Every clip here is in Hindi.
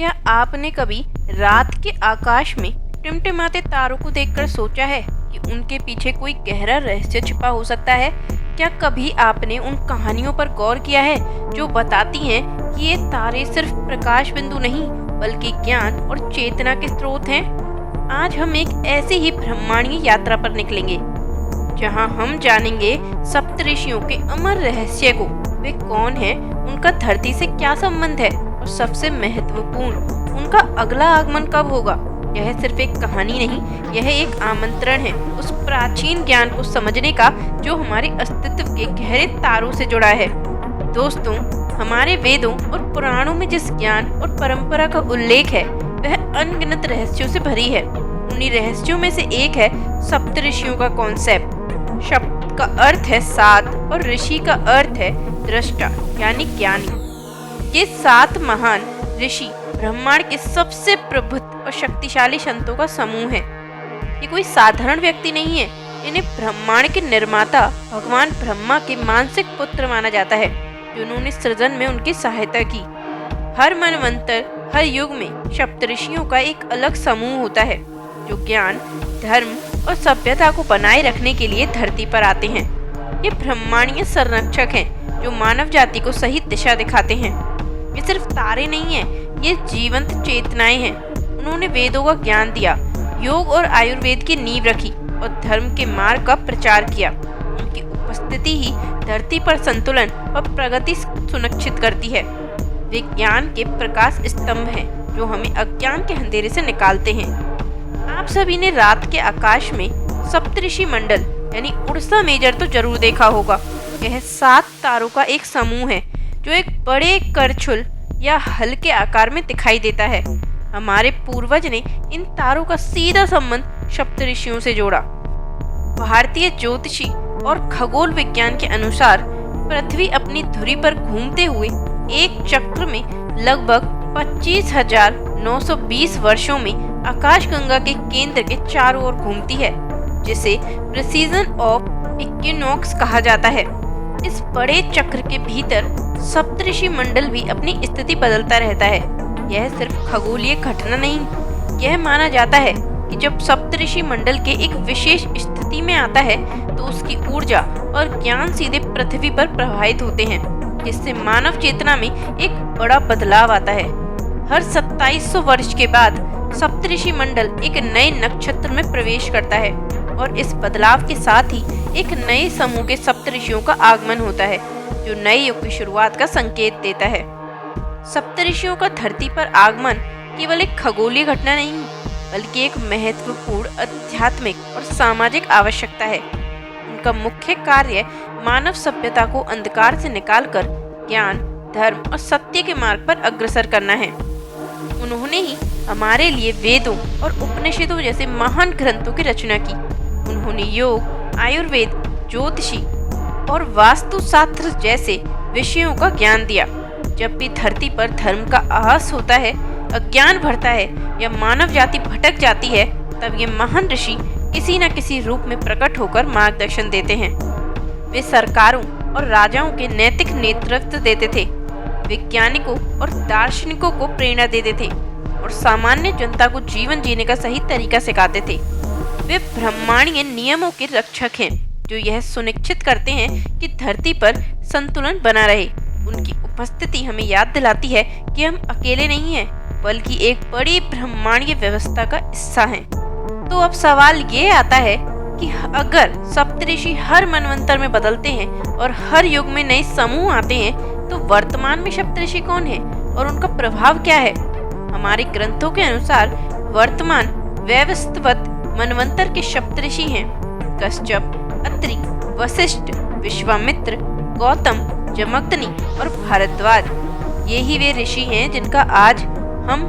क्या आपने कभी रात के आकाश में टिमटिमाते तारों को देखकर सोचा है कि उनके पीछे कोई गहरा रहस्य छिपा हो सकता है? क्या कभी आपने उन कहानियों पर गौर किया है जो बताती हैं कि ये तारे सिर्फ प्रकाश बिंदु नहीं बल्कि ज्ञान और चेतना के स्रोत हैं? आज हम एक ऐसी ही ब्रह्मांडीय यात्रा पर निकलेंगे जहां हम जानेंगे सप्तऋषियों के अमर रहस्य को। वे कौन हैं, उनका धरती से क्या संबंध है और सबसे महत्वपूर्ण, उनका अगला आगमन कब होगा। यह सिर्फ एक कहानी नहीं, यह एक आमंत्रण है उस प्राचीन ज्ञान को समझने का जो हमारे अस्तित्व के गहरे तारों से जुड़ा है। दोस्तों, हमारे वेदों और पुराणों में जिस ज्ञान और परंपरा का उल्लेख है वह अनगिनत रहस्यों से भरी है। उन्हीं रहस्यों में से एक है सप्तऋषियों का कॉन्सेप्ट। शब्द का अर्थ है सात और ऋषि का अर्थ है दृष्टा यानी ज्ञानी। ये सात महान ऋषि ब्रह्मांड के सबसे प्रबुद्ध और शक्तिशाली संतों का समूह है। ये कोई साधारण व्यक्ति नहीं है। इन्हें ब्रह्मांड के निर्माता भगवान ब्रह्मा के मानसिक पुत्र माना जाता है, जिन्होंने सृजन में उनकी सहायता की। हर मनवंतर, हर युग में सप्तऋषियों का एक अलग समूह होता है जो ज्ञान, धर्म और सभ्यता को बनाए रखने के लिए धरती पर आते हैं। ये ब्रह्मांडीय संरक्षक हैं जो मानव जाति को सही दिशा दिखाते हैं। ये सिर्फ तारे नहीं हैं, ये जीवंत चेतनाएं हैं। उन्होंने वेदों का ज्ञान दिया, योग और आयुर्वेद की नींव रखी और धर्म के मार्ग का प्रचार किया। उनकी उपस्थिति ही धरती पर संतुलन और प्रगति सुनिश्चित करती है। वे ज्ञान के प्रकाश स्तंभ हैं जो हमें अज्ञान के अंधेरे से निकालते हैं। आप सभी ने रात के आकाश में सप्तऋषि मंडल यानी उड़सा मेजर तो जरूर देखा होगा। यह सात तारों का एक समूह है जो एक बड़े करछुल या हल्के आकार में दिखाई देता है। हमारे पूर्वज ने इन तारों का सीधा संबंध सप्तऋषियों से जोड़ा। भारतीय ज्योतिषी और खगोल विज्ञान के अनुसार पृथ्वी अपनी धुरी पर घूमते हुए एक चक्र में लगभग 25,920 वर्षों में आकाशगंगा के केंद्र के चारों ओर घूमती है, जिसे प्रीसीजन ऑफ इक्विनॉक्स कहा जाता है। इस बड़े चक्र के भीतर सप्तऋषि मंडल भी अपनी स्थिति बदलता रहता है। यह सिर्फ खगोलीय घटना नहीं, यह माना जाता है कि जब सप्तऋषि मंडल के एक विशेष स्थिति में आता है तो उसकी ऊर्जा और ज्ञान सीधे पृथ्वी पर प्रवाहित होते हैं, जिससे मानव चेतना में एक बड़ा बदलाव आता है। हर 2700 वर्ष के बाद सप्तऋषि मंडल एक नए नक्षत्र में प्रवेश करता है और इस बदलाव के साथ ही एक नए समूह के सप्तऋषियों का आगमन होता है जो नए युग की शुरुआत का संकेत देता है। सप्तऋषियों का धरती पर आगमन केवल एक खगोलीय घटना नहीं बल्कि एक महत्वपूर्ण आध्यात्मिक और सामाजिक आवश्यकता है। उनका मुख्य कार्य मानव सभ्यता को अंधकार से निकालकर ज्ञान, धर्म और सत्य के मार्ग पर अग्रसर करना है। उन्होंने ही हमारे लिए वेदों और उपनिषदों जैसे महान ग्रंथों की रचना की। उन्होंने योग, आयुर्वेद, ज्योतिषी और वास्तुशास्त्र जैसे विषयों का ज्ञान दिया। जब भी धरती पर धर्म का आभास होता है, अज्ञान बढ़ता है या मानव जाति भटक जाती है, तब ये महान ऋषि किसी न किसी रूप में प्रकट होकर मार्गदर्शन देते हैं। वे सरकारों और राजाओं के नैतिक नेतृत्व देते थे, वैज्ञानिकों और दार्शनिकों को प्रेरणा देते थे और सामान्य जनता को जीवन जीने का सही तरीका सिखाते थे। वे ब्रह्मांडीय नियमों के रक्षक हैं जो यह सुनिश्चित करते हैं कि धरती पर संतुलन बना रहे। उनकी उपस्थिति हमें याद दिलाती है कि हम अकेले नहीं हैं बल्कि एक बड़ी ब्रह्मांडीय व्यवस्था का हिस्सा हैं। तो अब सवाल ये आता है कि अगर सप्तऋषि हर मनवंतर में बदलते हैं और हर युग में नए समूह आते हैं, तो वर्तमान में सप्तऋषि कौन है और उनका प्रभाव क्या है? हमारे ग्रंथों के अनुसार वर्तमान वैवस्वत मनवंतर के सप्तऋषि हैं कश्यप, अत्रि, वशिष्ठ, विश्वामित्र, गौतम, जमदग्नि और भारद्वाज। ये ही वे ऋषि हैं जिनका आज हम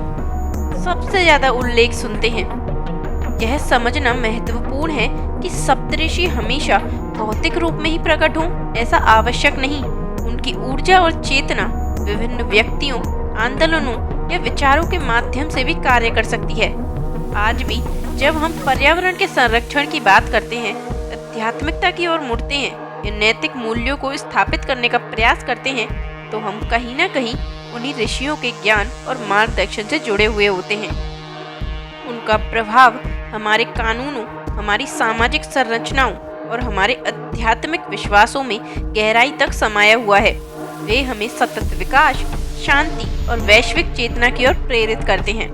सबसे ज्यादा उल्लेख सुनते हैं। यह समझना महत्वपूर्ण है कि सप्तऋषि हमेशा भौतिक रूप में ही प्रकट हों ऐसा आवश्यक नहीं। उनकी ऊर्जा और चेतना विभिन्न व्यक्तियों, आंदोलनों या विचारों के माध्यम से भी कार्य कर सकती है। आज भी जब हम पर्यावरण के संरक्षण की बात करते हैं, आध्यात्मिकता की ओर मुड़ते हैं या नैतिक मूल्यों को स्थापित करने का प्रयास करते हैं, तो हम कहीं न कहीं उन्हीं ऋषियों के ज्ञान और मार्गदर्शन से जुड़े हुए होते हैं। उनका प्रभाव हमारे कानूनों, हमारी सामाजिक संरचनाओं और हमारे आध्यात्मिक विश्वासों में गहराई तक समाया हुआ है। वे हमें सतत विकास, शांति और वैश्विक चेतना की ओर प्रेरित करते हैं।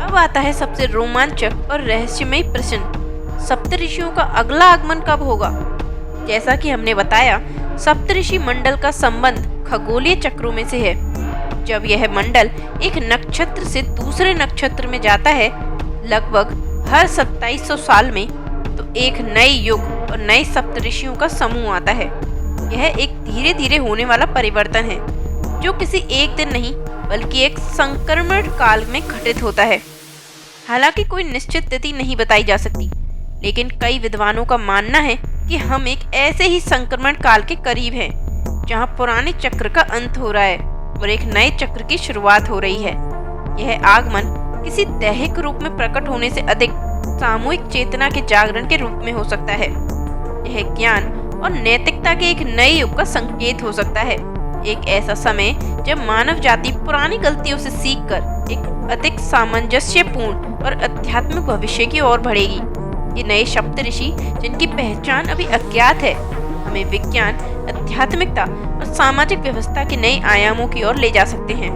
अब आता है सबसे रोमांचक और रहस्यमय प्रश्न, सप्तऋषियों का अगला आगमन कब होगा? जैसा कि हमने बताया, सप्तऋषि मंडल का संबंध खगोलीय चक्रों में से है। जब यह मंडल एक नक्षत्र से दूसरे नक्षत्र में जाता है, लगभग हर 2700 साल में, तो एक नए युग और नए सप्तऋषियों का समूह आता है। यह एक धीरे धीरे होने वाला परिवर्तन है, जो किसी एक दिन नहीं बल्कि एक संक्रमण काल में घटित होता है। हालांकि कोई निश्चित तिथि नहीं बताई जा सकती, लेकिन कई विद्वानों का मानना है कि हम एक ऐसे ही संक्रमण काल के करीब हैं, जहां पुराने चक्र का अंत हो रहा है और एक नए चक्र की शुरुआत हो रही है। यह आगमन किसी दैहिक रूप में प्रकट होने से अधिक सामूहिक चेतना के जागरण के रूप में हो सकता है। यह ज्ञान और नैतिकता के एक नए युग का संकेत हो सकता है, एक ऐसा समय जब मानव जाति पुरानी गलतियों से सीखकर एक अधिक सामंजस्यपूर्ण और आध्यात्मिक भविष्य की ओर बढ़ेगी। ये नए सप्तऋषि, जिनकी पहचान अभी अज्ञात है, हमें विज्ञान, आध्यात्मिकता और सामाजिक व्यवस्था के नए आयामों की ओर ले जा सकते हैं।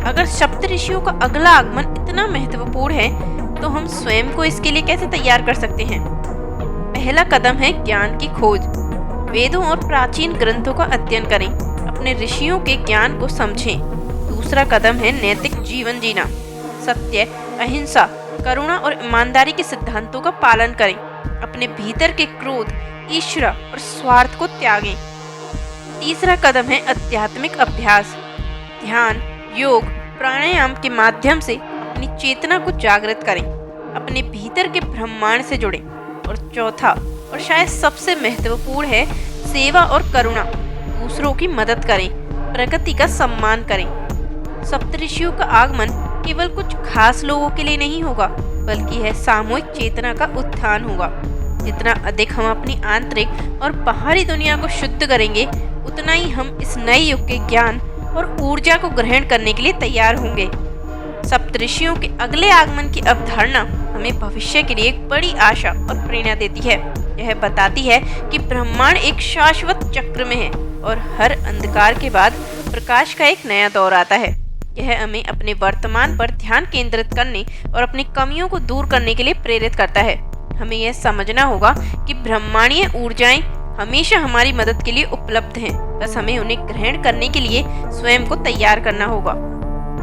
अगर सप्तऋषियों का अगला आगमन इतना महत्वपूर्ण है, तो हम स्वयं को इसके लिए कैसे तैयार कर सकते हैं? पहला कदम है ज्ञान की खोज। वेदों और प्राचीन ग्रंथों का अध्ययन करें, अपने ऋषियों के ज्ञान को समझें। दूसरा कदम है नैतिक जीवन जीना। सत्य, अहिंसा, करुणा और ईमानदारी के सिद्धांतों का पालन करें। अपने भीतर के क्रोध, ईर्ष्या और स्वार्थ को त्यागें। तीसरा कदम है आध्यात्मिक अभ्यास। ध्यान, योग, प्राणायाम के माध्यम से अपनी चेतना को जागृत करें, अपने भीतर के ब्रह्मांड से जुड़ें। और चौथा और शायद सबसे महत्वपूर्ण है सेवा और करुणा। दूसरों की मदद करें, प्रकृति का सम्मान करें। सप्तऋषियों का आगमन केवल कुछ खास लोगों के लिए नहीं होगा, बल्कि यह सामूहिक चेतना का उत्थान होगा। जितना अधिक हम अपनी आंतरिक और बाहरी दुनिया को शुद्ध करेंगे, उतना ही हम इस नए युग के ज्ञान और ऊर्जा को ग्रहण करने के लिए तैयार होंगे। सप्तऋषियों के अगले आगमन की अवधारणा हमें भविष्य के लिए एक बड़ी आशा और प्रेरणा देती है। यह बताती है कि ब्रह्मांड एक शाश्वत चक्र में है और हर अंधकार के बाद प्रकाश का एक नया दौर आता है। यह हमें अपने वर्तमान पर ध्यान केंद्रित करने और अपनी कमियों को दूर करने के लिए प्रेरित करता है। हमें यह समझना होगा कि ब्रह्मांडीय ऊर्जाएं हमेशा हमारी मदद के लिए उपलब्ध हैं, बस हमें उन्हें ग्रहण करने के लिए स्वयं को तैयार करना होगा।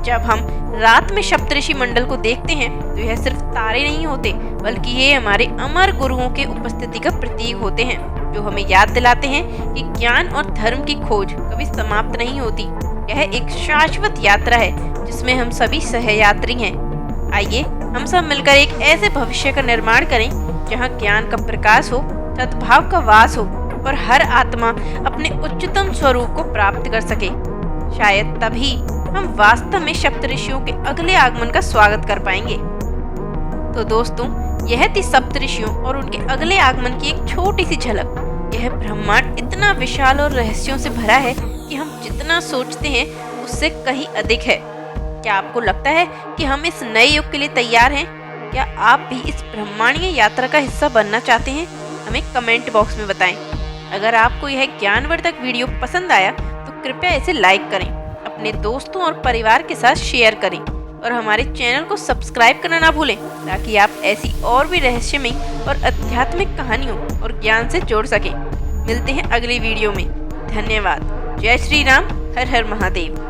जब हम रात में सप्तऋषि मंडल को देखते हैं, तो यह सिर्फ तारे नहीं होते, बल्कि ये हमारे अमर गुरुओं के उपस्थिति का प्रतीक होते हैं, जो हमें याद दिलाते हैं कि ज्ञान और धर्म की खोज कभी समाप्त नहीं होती। यह एक शाश्वत यात्रा है जिसमें हम सभी सहयात्री हैं। आइए हम सब मिलकर एक ऐसे भविष्य का निर्माण करें जहां ज्ञान का प्रकाश हो, सद्भाव का वास हो और हर आत्मा अपने उच्चतम स्वरूप को प्राप्त कर सके। शायद तभी हम वास्तव में सप्तऋषियों के अगले आगमन का स्वागत कर पाएंगे। तो दोस्तों, यह थी सप्तऋषियों और उनके अगले आगमन की एक छोटी सी झलक। यह ब्रह्मांड इतना विशाल और रहस्यों से भरा है कि हम जितना सोचते हैं उससे कहीं अधिक है। क्या आपको लगता है कि हम इस नए युग के लिए तैयार हैं? क्या आप भी इस ब्रह्मांडीय यात्रा का हिस्सा बनना चाहते हैं? हमें कमेंट बॉक्स में बताएं। अगर आपको यह ज्ञानवर्धक वीडियो पसंद आया तो कृपया इसे लाइक करें, अपने दोस्तों और परिवार के साथ शेयर करें और हमारे चैनल को सब्सक्राइब करना ना भूलें, ताकि आप ऐसी और भी रहस्यमय और आध्यात्मिक कहानियों और ज्ञान से जुड़ सकें। मिलते हैं अगली वीडियो में। धन्यवाद। जय श्री राम। हर हर महादेव।